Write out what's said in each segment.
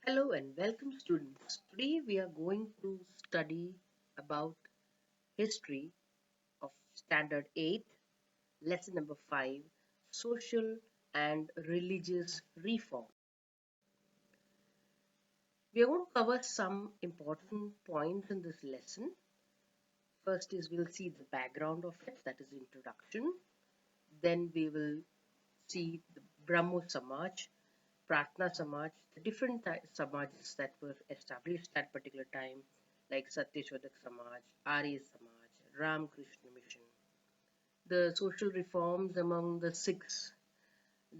Hello and welcome students. Today we are going to study about history of standard 8, lesson number 5, social and religious reform. We are going to cover some important points in this lesson. First is we'll see the background of it, that is introduction. Then we will see the Brahmo Samaj, Pratna Samaj, the different Samajas that were established at particular time, like Satyashodak Samaj, Arya Samaj, Ram Krishna Mission, the social reforms among the Sikhs,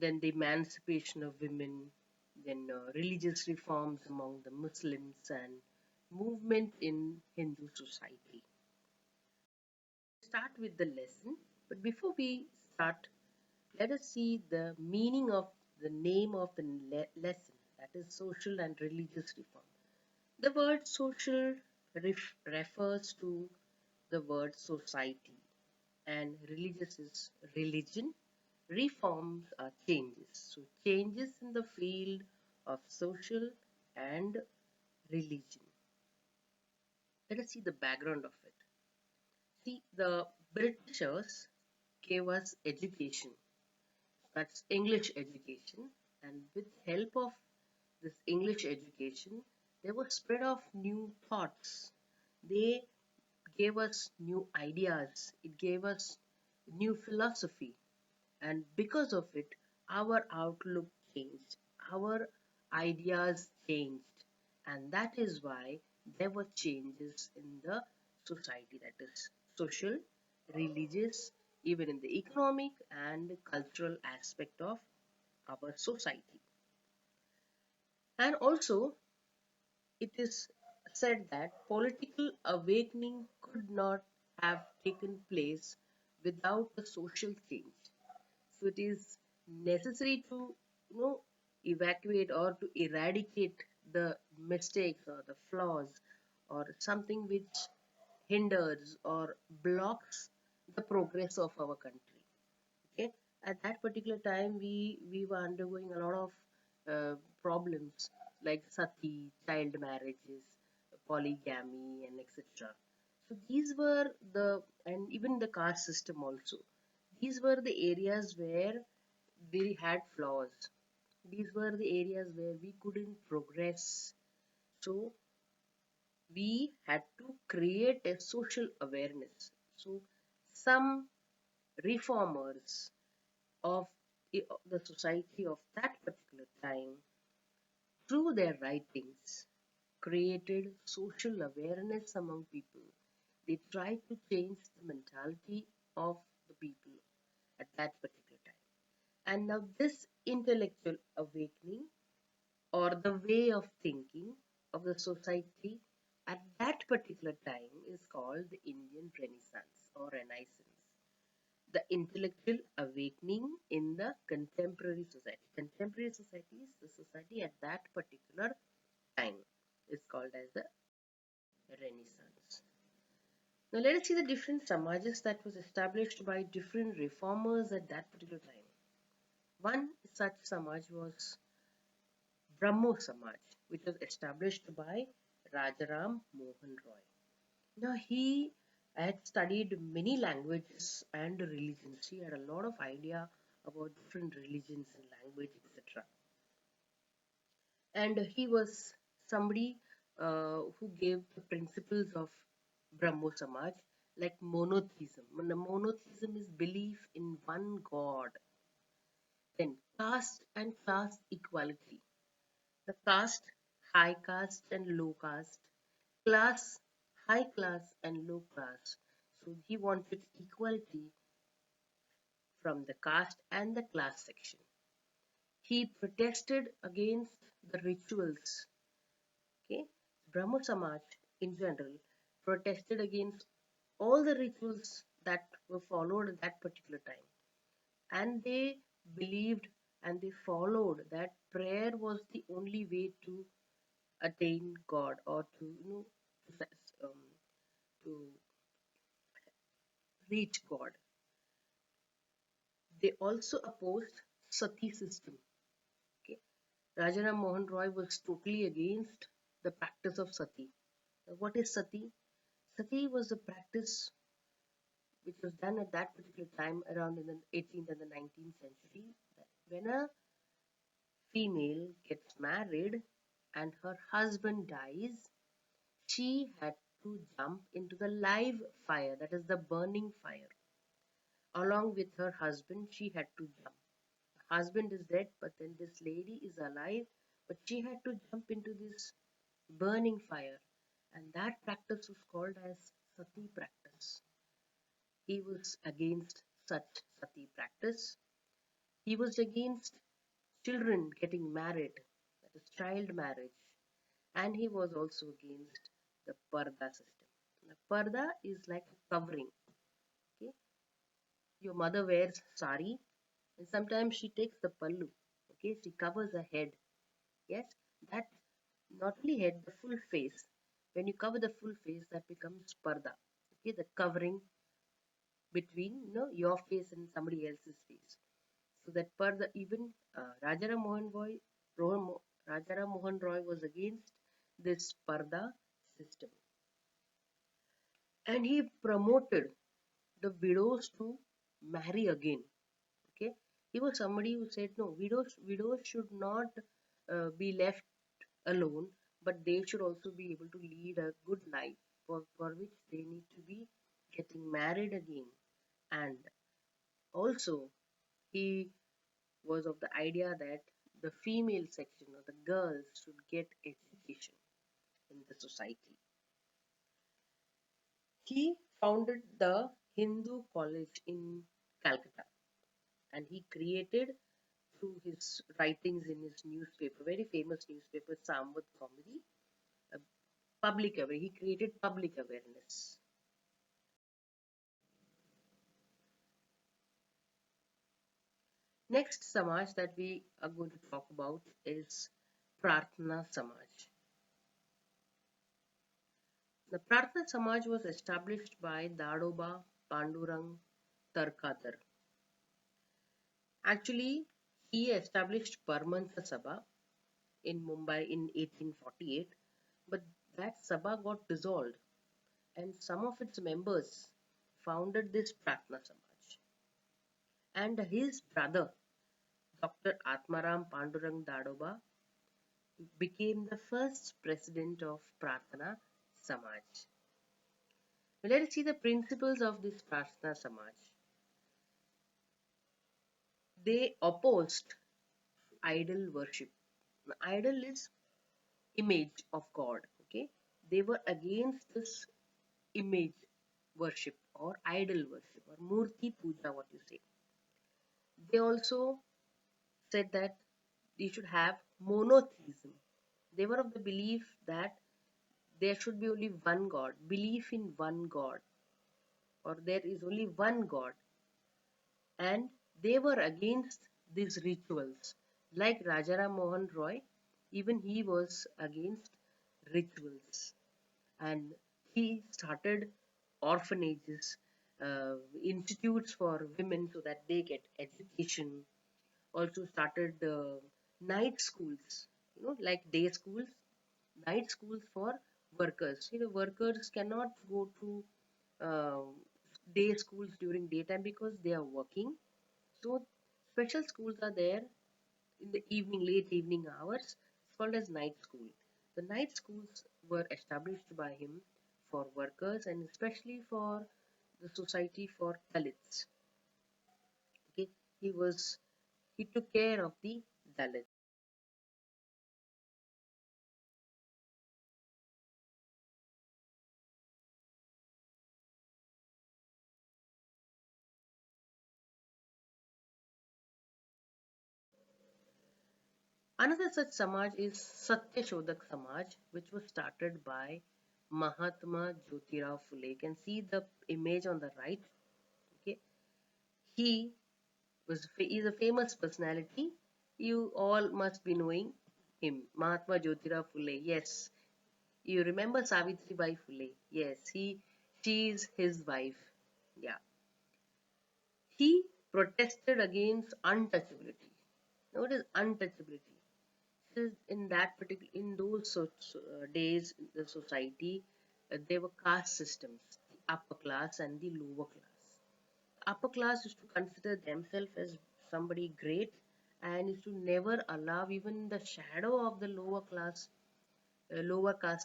then the emancipation of women, then religious reforms among the Muslims, and movement in Hindu society. Start with the lesson, but before we start, let us see the meaning of the name of the lesson, that is social and religious reform. The word social refers to the word society, and religious is religion. Reforms are changes. So, changes in the field of social and religion. Let us see the background of it. See, the Britishers gave us education, that's English education, and with help of this English education, there was spread of new thoughts. They gave us new ideas. It gave us new philosophy, and because of it, our outlook changed. Our ideas changed, and that is why there were changes in the society. That is social, religious, even in the economic and cultural aspect of our society. And also, it is said that political awakening could not have taken place without a social change. So it is necessary to evacuate or to eradicate the mistakes or the flaws or something which hinders or blocks the progress of our country. Okay, at that particular time we were undergoing a lot of problems like sati, child marriages, polygamy, and etc. So these were the, and even the caste system also, these were the areas where we had flaws. These were the areas where we couldn't progress. So we had to create a social awareness. So some reformers of the society of that particular time, through their writings, created social awareness among people. They tried to change the mentality of the people at that particular time. And now, this intellectual awakening or the way of thinking of the society at that particular time is called the Indian Renaissance or Renaissance. The intellectual awakening in the contemporary society. Contemporary society is the society at that particular time is called as the Renaissance. Now let us see the different samajas that was established by different reformers at that particular time. One such samaj was Brahmo Samaj, which was established by Rajaram Mohan Roy. Now he had studied many languages and religions. He had a lot of idea about different religions and language, etc. And he was somebody who gave the principles of Brahmo Samaj, like monotheism. Monotheism is belief in one God. Then caste and class equality. The caste, high caste and low caste, class, high class and low class. So he wanted equality from the caste and the class section. He protested against the rituals. Okay, Brahmo Samaj in general protested against all the rituals that were followed at that particular time, and they believed and they followed that prayer was the only way to attain God or to um, to reach God. They also opposed sati system. Okay, Rajaram Mohan Roy was totally against the practice of sati. Now, what is sati? Sati was a practice which was done at that particular time around in the 18th and the 19th century. That when a female gets married and her husband dies, she had to jump into the live fire, that is the burning fire. Along with her husband, she had to jump. Husband is dead, but then this lady is alive, but she had to jump into this burning fire, and that practice was called as sati practice. He was against such sati practice. He was against children getting married, that is child marriage, and he was also against the parda system. The parda is like a covering. Okay, your mother wears sari, and sometimes she takes the pallu. Okay, she covers her head. Yes, that not only head, the full face. When you cover the full face, that becomes parda. Okay, the covering between your face and somebody else's face. So that parda, even Rajaram Mohan Roy, Rajaram Mohan Roy was against this parda system, and he promoted the widows to marry again. Okay, he was somebody who said no, widows should not be left alone, but they should also be able to lead a good life, for which they need to be getting married again. And also, he was of the idea that the female section or the girls should get education in the society. He founded the Hindu College in Calcutta, and he created through his writings in his newspaper, very famous newspaper, Samvad Comedy, a public awareness. He created public awareness. Next Samaj that we are going to talk about is Prarthana Samaj. The Prarthana Samaj was established by Dadoba Pandurang Tarkadar. Actually, he established Parmantha Sabha in Mumbai in 1848, but that Sabha got dissolved, and some of its members founded this Prarthana Samaj. And his brother, Dr. Atmaram Pandurang Dadoba, became the first president of Prarthana Samaj. Now let us see the principles of this Prarthana Samaj. They opposed idol worship. Now, idol is image of God. Okay, they were against this image worship or idol worship or murti puja, what you say. They also said that you should have monotheism. They were of the belief that there should be only one God, belief in one God, or there is only one God, and they were against these rituals. Like Rajaram Mohan Roy, even he was against rituals, and he started orphanages, institutes for women so that they get education. Also started night schools, like day schools, night schools for workers. Workers cannot go to uh, day schools during daytime because they are working. So special schools are there in the evening, late evening hours. It's called as night school. The night schools were established by him for workers and especially for the society for Dalits. Okay, he took care of the Dalits. Another such Samaj is Satya Shodhak Samaj, which was started by Mahatma Jyotirao Phule. You can see the image on the right. Okay, he is a famous personality. You all must be knowing him, Mahatma Jyotirao Phule. Yes, you remember Savitri Bai Phule. Yes, she is his wife. Yeah, he protested against untouchability. Now, what is untouchability? in that particular in those days in the society, there were caste systems, the upper class and the lower class. Upper class is to consider themselves as somebody great and is to never allow even the shadow of the lower caste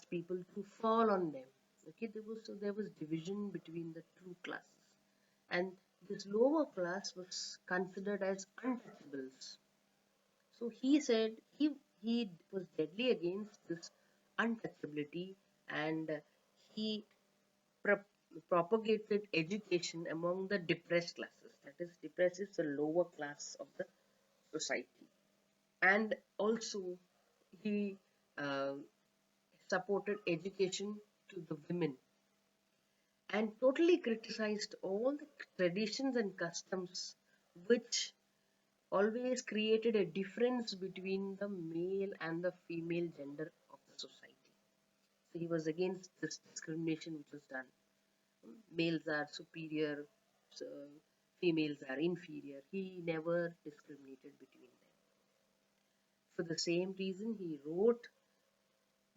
people to fall on them. Okay, there was division between the two classes, and this lower class was considered as untouchables. So he said he was deadly against this untouchability, and he pro- propagated education among the depressed classes. That is, depressed is the lower class of the society, and also he uh, supported education to the women and totally criticized all the traditions and customs which always created a difference between the male and the female gender of the society. So he was against this discrimination which was done. Males are superior, so females are inferior. He never discriminated between them. For the same reason, he wrote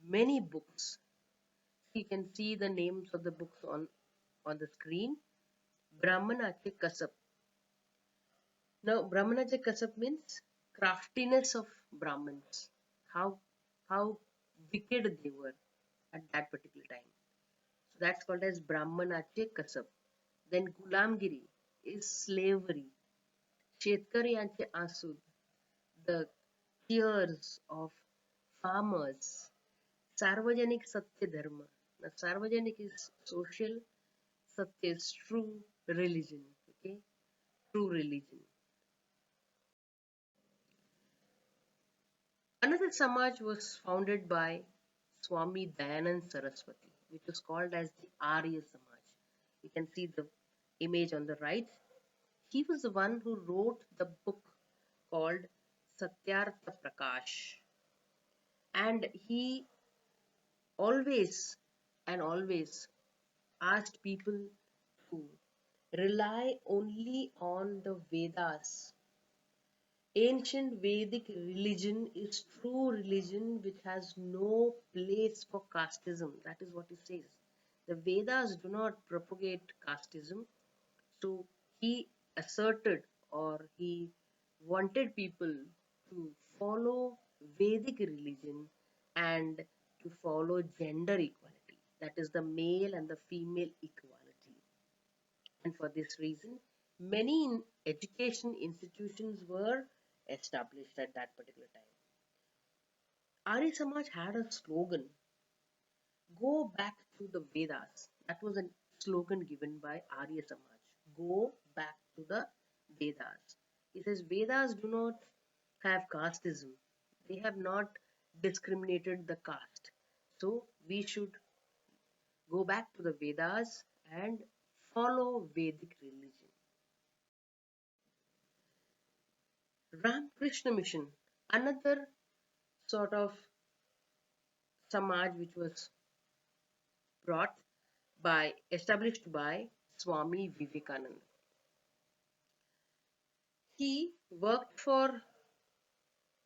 many books. You can see the names of the books on the screen. Brahmanatya Kasap. Now, Brahmanatya Kasap means craftiness of Brahmins. How how wicked they were at that particular time. So that's called as Brahmanatya Kasap. Then Gulamgiri is slavery. Shetkariyanche Asud, the tears of farmers. Sarvajanik Satya Dharma. Now, Sarvajanik is social, Satya is true religion. Okay, true religion. Another Samaj was founded by Swami Dayanand Saraswati, which was called as the Arya Samaj. You can see the image on the right. He was the one who wrote the book called Satyartha Prakash, and he always and always asked people to rely only on the Vedas. Ancient Vedic religion is true religion which has no place for casteism. That is what he says. The Vedas do not propagate casteism. So he asserted, or he wanted people to follow Vedic religion and to follow gender equality. That is the male and the female equality. And for this reason, many education institutions were established at that particular time. Arya Samaj had a slogan, go back to the Vedas. That was a slogan given by Arya Samaj. Go back to the Vedas. He says Vedas do not have casteism. They have not discriminated the caste. So we should go back to the Vedas and follow Vedic religion. Ramakrishna Mission, another sort of Samaj which was brought established by Swami Vivekananda. He worked for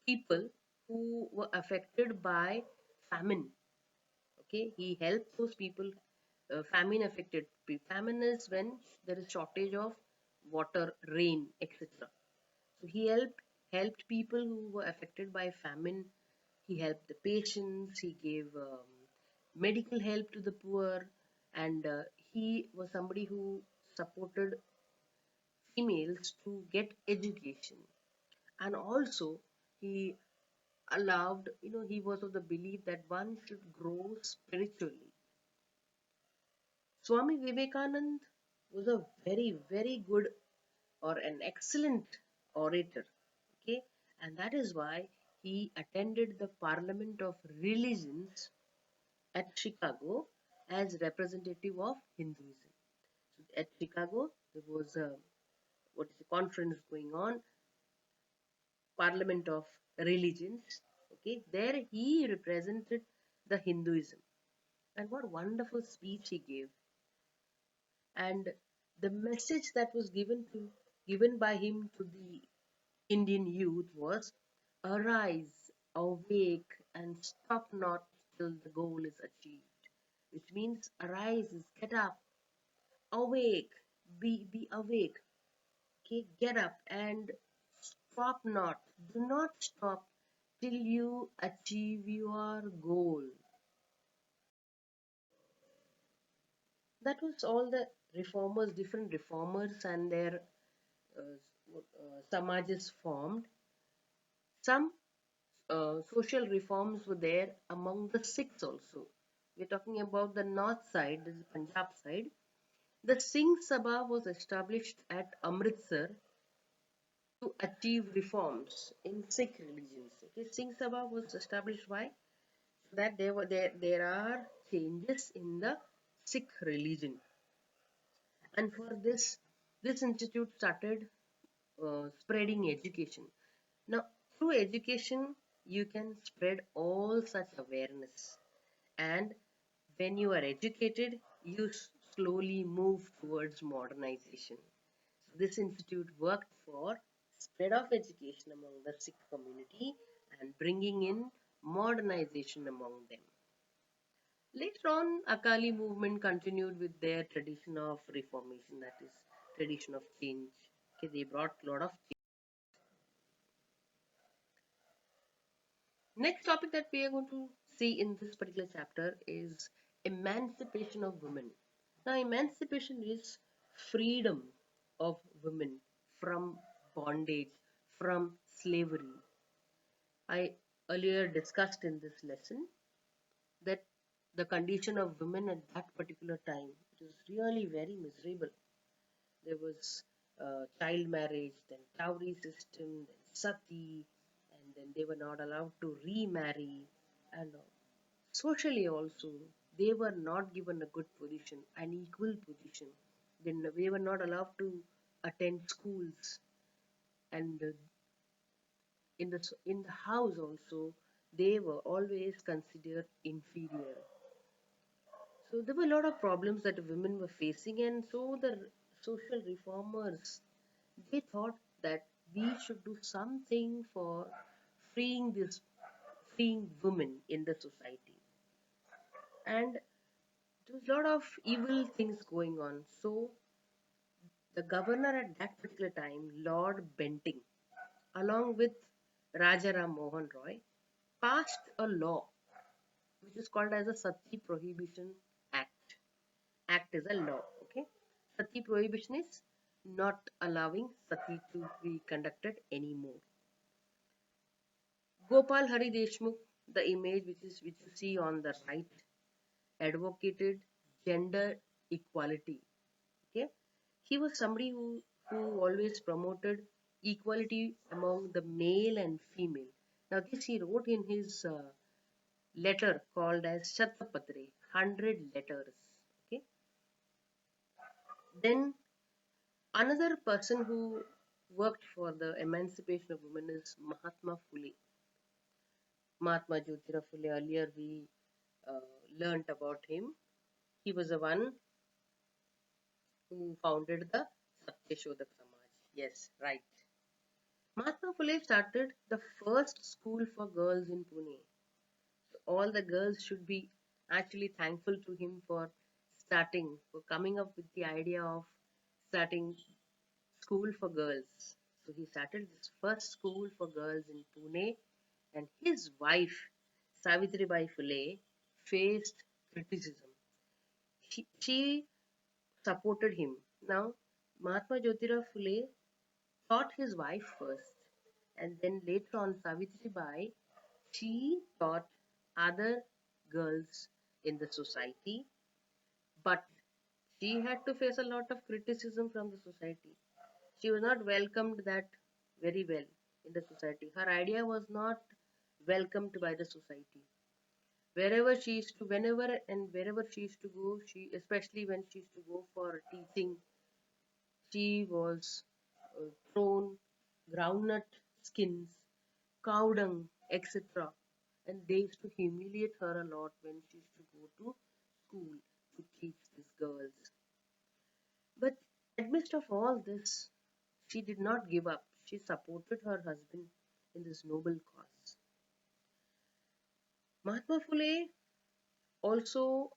people who were affected by famine. Okay, he helped those people, famine affected. Famine is when there is shortage of water, rain, etc. So he helped people who were affected by famine. He helped the patients. He gave medical help to the poor, and he was somebody who supported females to get education. And also, he allowed, he was of the belief that one should grow spiritually. Swami Vivekanand was a very, very good or an excellent orator. Okay, and that is why he attended the Parliament of Religions at Chicago as representative of Hinduism. So at Chicago, there was a conference going on, Parliament of Religions. Okay, there he represented the Hinduism, and what wonderful speech he gave. And the message that was given by him to the Indian youth was, arise, awake and stop not till the goal is achieved, which means arise, get up, awake, be awake, okay, get up and stop not, do not stop till you achieve your goal. That was all the reformers, different reformers and their samajas formed. Some social reforms were there among the Sikhs also. We're talking about the north side, this is Punjab side. The Singh Sabha was established at Amritsar to achieve reforms in Sikh religions. Okay, Singh Sabha was established why? So that there are changes in the Sikh religion, and for this institute started spreading education. Now, through education, you can spread all such awareness, and when you are educated, you slowly move towards modernization. So this institute worked for spread of education among the Sikh community and bringing in modernization among them. Later on, Akali movement continued with their tradition of reformation, that is, tradition of change. Okay, they brought a lot of change. Next topic that we are going to see in this particular chapter is emancipation of women. Now, emancipation is freedom of women from bondage, from slavery. I earlier discussed in this lesson that the condition of women at that particular time it was really very miserable. There was child marriage, then dowry system, then sati, and then they were not allowed to remarry, and socially also they were not given a good position, an equal position. Then they were not allowed to attend schools, and in the house also they were always considered inferior. So there were a lot of problems that women were facing, and so the social reformers they thought that we should do something for freeing women in the society. And there was a lot of evil things going on. So the governor at that particular time, Lord Benting, along with Rajaram Mohan Roy, passed a law which is called as the Sati Prohibition Act. Act is a law, okay? Sati prohibition is not allowing sati to be conducted anymore. Gopal Hari Deshmukh, the image which you see on the right, advocated gender equality. Okay, he was somebody who always promoted equality among the male and female. Now this he wrote in his letter called as Shatapatre, 100 letters. Okay, then another person who worked for the emancipation of women is Mahatma Phule. Mahatma Jyotirao Phule. Earlier we uh, learnt about him. He was the one who founded the Satyashodak Samaj. Yes, right. Mahatma Phule started the first school for girls in Pune. So all the girls should be actually thankful to him for coming up with the idea of starting school for girls. So he started this first school for girls in Pune, and his wife Savitribai Phule faced criticism. She supported him. Now, Mahatma Jyotirao Phule taught his wife first, and then later on, Savitribai, she taught other girls in the society, but she had to face a lot of criticism from the society. She was not welcomed that very well in the society. Her idea was not welcomed by the society. Wherever she used to, whenever and wherever she used to go, she, especially when she used to go for teaching, she was thrown groundnut skins, cow dung, etc. And they used to humiliate her a lot when she used to go to school to teach these girls. But amidst of all this, she did not give up. She supported her husband in this noble cause. Mahatma Phule also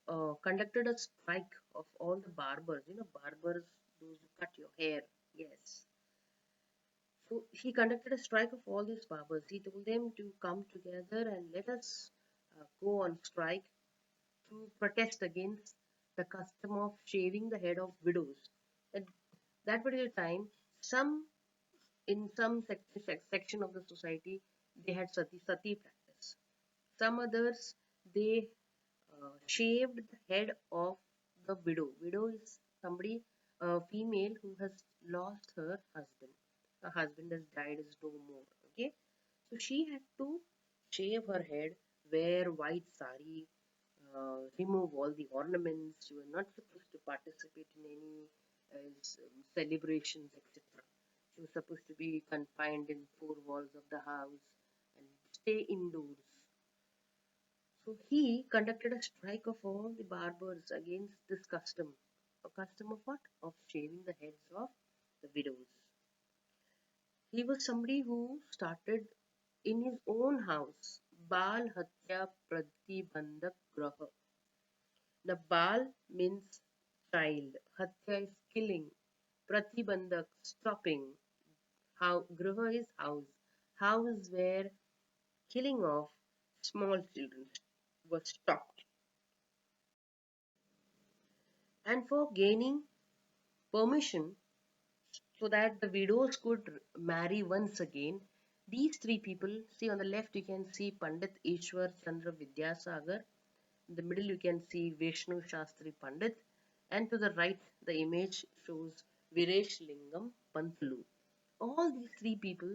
conducted a strike of all the barbers, barbers, those who cut your hair. Yes. So he conducted a strike of all these barbers. He told them to come together and let us go on strike to protest against the custom of shaving the head of widows. At that particular time, some in some section of the society, they had sati practice. Some others, they shaved the head of the widow. Widow is somebody, a female who has lost her husband. Her husband has died, is no more. Okay, so she had to shave her head, wear white sari, remove all the ornaments. You were not supposed to participate in any celebrations, etc. She was supposed to be confined in four walls of the house and stay indoors. So he conducted a strike of all the barbers against this custom. A custom of what? Of shaving the heads of the widows. He was somebody who started in his own house Bal Hatya Pratibandhak Graha. Now, Bal means child, Hatya is killing, Pratibandhak stopping, how Graha is house. House where killing of small children was stopped. And for gaining permission so that the widows could marry once again, these three people, see on the left you can see Pandit Ishwar Chandra Vidyasagar, in the middle you can see Vishnu Shastri Pandit, and to the right the image shows Viresh Lingam Pantulu. All these three people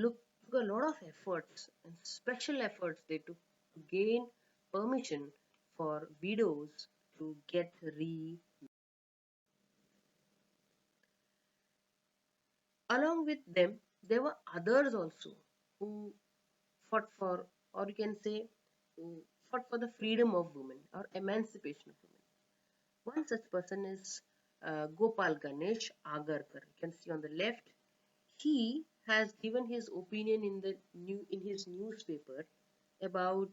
took a lot of efforts and special efforts they took to gain permission for widows to get re. Along with them, there were others also who fought for, or you can say, who fought for the freedom of women or emancipation of women. One such person is Gopal Ganesh Agarkar. You can see on the left. He has given his opinion in his newspaper about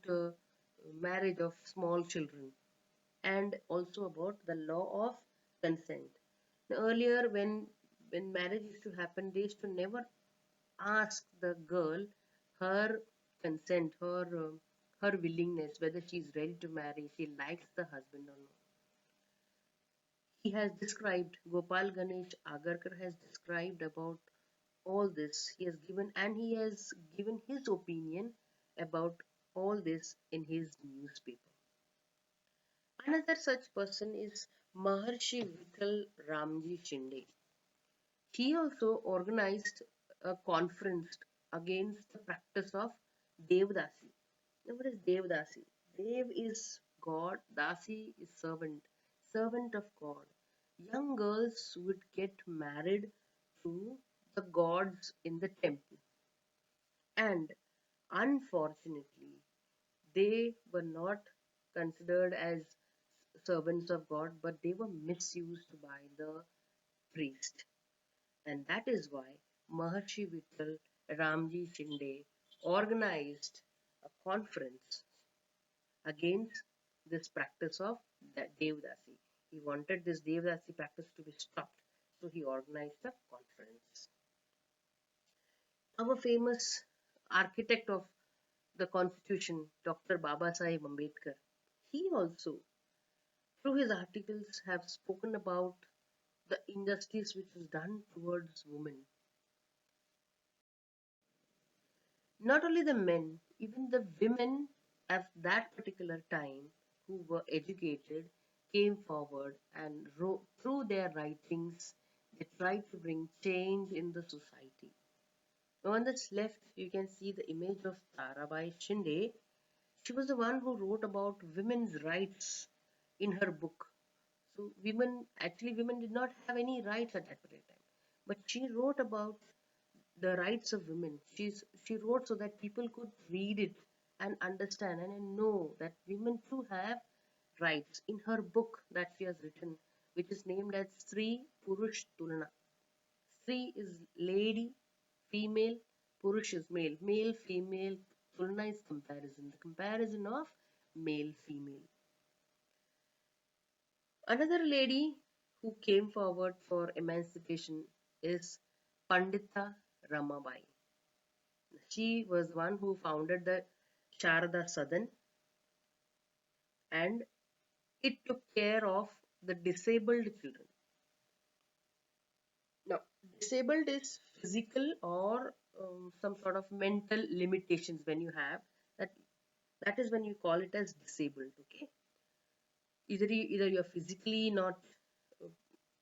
marriage of small children and also about the law of consent. Now, earlier, when marriage used to happen, they used to never ask the girl her consent, her willingness, whether she is ready to marry, she likes the husband or not. He has described, Gopal Ganesh Agarkar has described about all this. He has given his opinion about all this in his newspaper. Another such person is Maharshi Vithal Ramji Shinde. He also organized a conference against the practice of Devdasi. Now, what is Devdasi? Dev is God, Dasi is servant, servant of God. Young girls would get married to the gods in the temple, and unfortunately, they were not considered as servants of God, but they were misused by the priest. And that is why Maharshi Vittal Ramji Shinde organized a conference against this practice of Devdasi. He wanted this Devdasi practice to be stopped, so he organized a conference. Our famous architect of the Constitution, Dr. Babasaheb Ambedkar, he also, through his articles, have spoken about the injustice which was done towards women. Not only the men, even the women at that particular time who were educated came forward and wrote, through their writings, they tried to bring change in the society. Now on this left, you can see the image of Tarabai Shinde. She was the one who wrote about women's rights in her book. So women did not have any rights at that particular time. But she wrote about the rights of women. She wrote so that people could read it and understand and know that women too have rights. In her book that she has written, which is named as Sri Purush Tulna. Sri is lady, female, Purush is male, male, female Tulna is comparison, the comparison of male female. Another lady who came forward for emancipation is Pandita Ramabai. She was one who founded the Sharada Sadan, and it took care of the disabled children. Now, disabled is physical or some sort of mental limitations when you have that. That is when you call it as disabled. Okay, either you're physically not uh,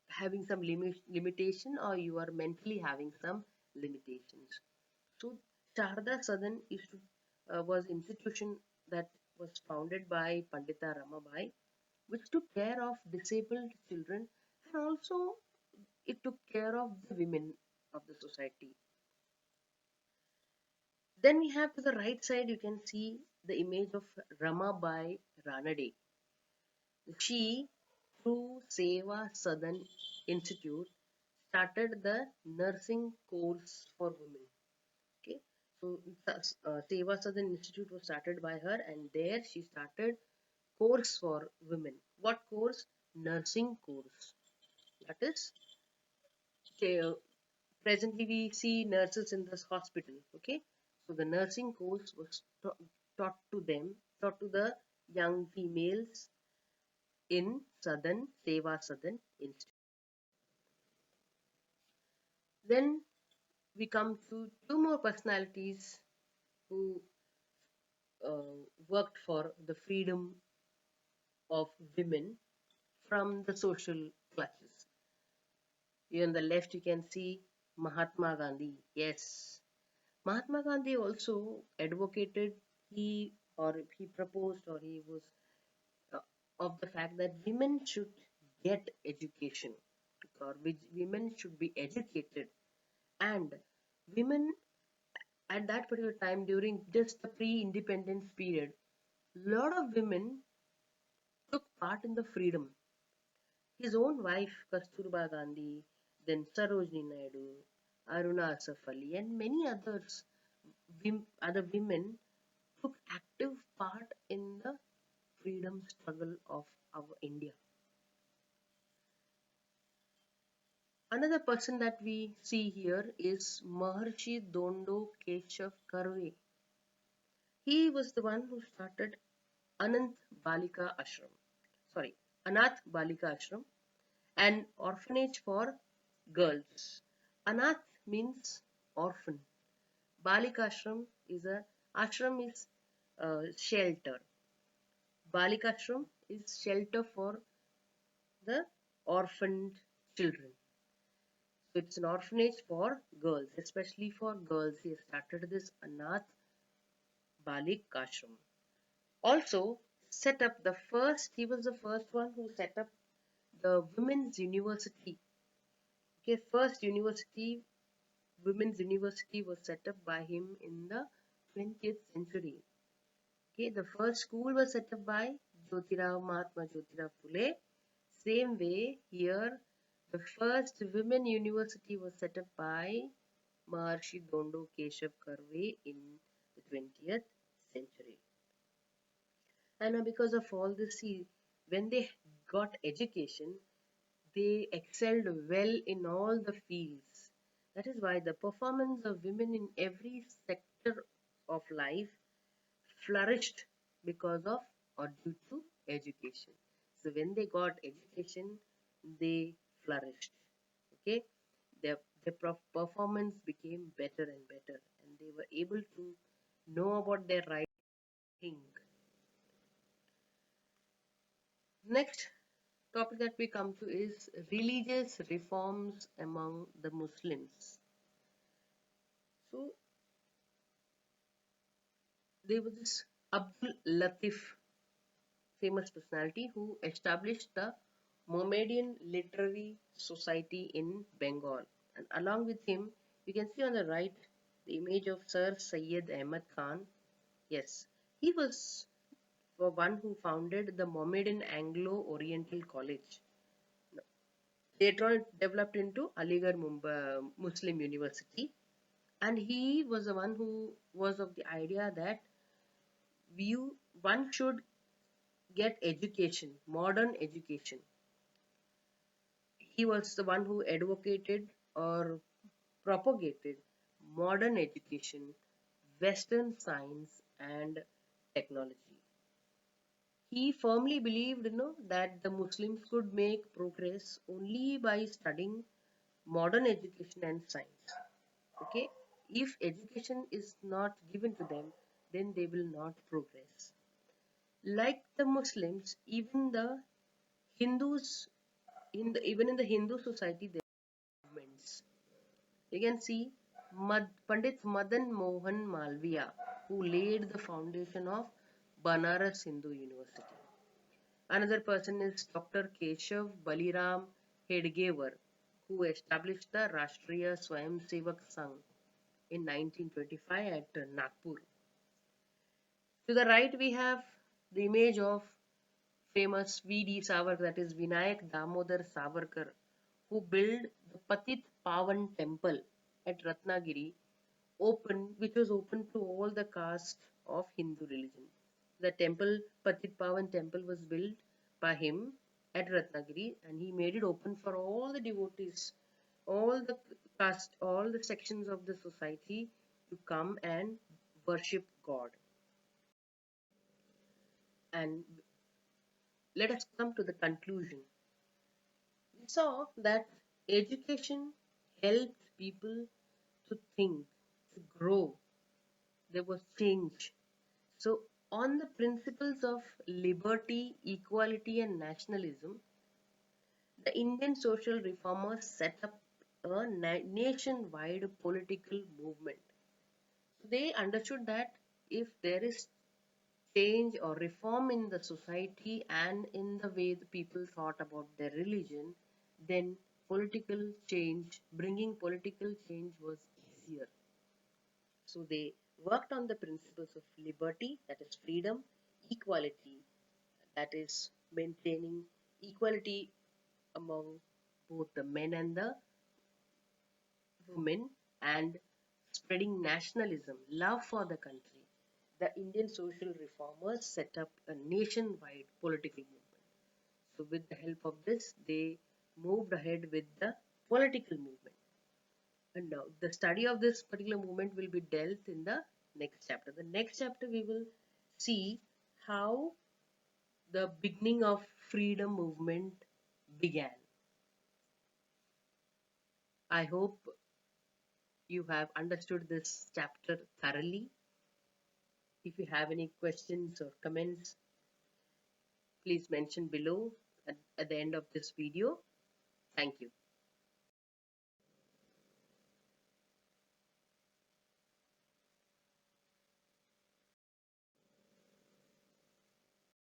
having some limitation, or you are mentally having some limitations. So Sharda Sadan was institution that was founded by Pandita Ramabai, which took care of disabled children, and also it took care of the women of the society. Then we have to the right side, you can see the image of Ramabai Ranade. She, through Seva Sadan Institute, started the nursing course for women. Okay, so Seva Sadan Institute was started by her, and there she started course for women. What course? Nursing course. That is, okay, presently we see nurses in this hospital. Okay, so the nursing course was taught to them, taught to the young females in Southern Seva Southern Institute. Then we come to two more personalities who worked for the freedom of women from the social classes. Here on the left, you can see Mahatma Gandhi. Yes, Mahatma Gandhi also advocated, he proposed, or he was uh, of the fact that women should get education, or women should be educated, and women at that particular time during just the pre-independence period, lot of women took part in the freedom. His own wife Kasturba Gandhi, then Sarojini Naidu, Aruna Asaf Ali, and many other women took active part in the freedom struggle of our India. Another person that we see here is Maharshi Dondo Keshav Karve. He was the one who started Anant Balika Ashram. Sorry, Anath Balika Ashram, an orphanage for girls. Anath means orphan. Balika ashram is shelter. Balika ashram is shelter for the orphaned children. So it's an orphanage for girls, especially for girls. He started this Anath Balik Ashram. Also set up the first, he was the first one who set up the women's university. Okay, first women's university was set up by him in the 20th century. Okay, the first school was set up by Mahatma Jyotirao Phule. Same way here, the first women university was set up by Maharshi Dondo Keshav Karve in the 20th century. And because of all this, see, when they got education, they excelled well in all the fields. That is why the performance of women in every sector of life flourished because of or due to education. So when they got education, they flourished. Okay, their performance became better and better, and they were able to know about their right thing. Next topic that we come to is religious reforms among the Muslims. So there was this Abdul Latif, famous personality, who established the Mohammedan Literary Society in Bengal. And along with him, you can see on the right the image of Sir Syed Ahmad Khan. Yes, he was the one who founded the Mohammedan Anglo Oriental College. Later on, it developed into Aligarh Muslim University. And he was the one who was of the idea that one should get education, modern education. He was the one who advocated or propagated modern education, Western science, and technology. He firmly believed, that the Muslims could make progress only by studying modern education and science. Okay, if education is not given to them, then they will not progress. Like the Muslims, even the Hindus, even in the Hindu society, there are movements. You can see Pandit Madan Mohan Malviya, who laid the foundation of Banaras Hindu University. Another person is Dr. Keshav Baliram Hedgewar, who established the Rashtriya Swayamsevak Sangh in 1925 at Nagpur. To the right, we have the image of famous V.D. Savarkar, that is Vinayak Damodar Savarkar, who built the Patit Pavan temple at Ratnagiri, which was open to all the caste of Hindu religion. The temple, Patit Pavan temple, was built by him at Ratnagiri, and he made it open for all the devotees, all the caste, all the sections of the society to come and worship God. And let us come to the conclusion. We saw that education helped people to think, to grow. There was change. So, on the principles of liberty, equality, and nationalism, the Indian social reformers set up a nationwide political movement. They understood that if there is change or reform in the society and in the way the people thought about their religion, then bringing political change was easier. So they worked on the principles of liberty, that is freedom, equality, that is maintaining equality among both the men and the women, and spreading nationalism, love for the country. The Indian social reformers set up a nationwide political movement. So, with the help of this, they moved ahead with the political movement. And now, the study of this particular movement will be dealt in the next chapter. The next chapter, we will see how the beginning of freedom movement began. I hope you have understood this chapter thoroughly. If you have any questions or comments, please mention below at the end of this video. Thank you.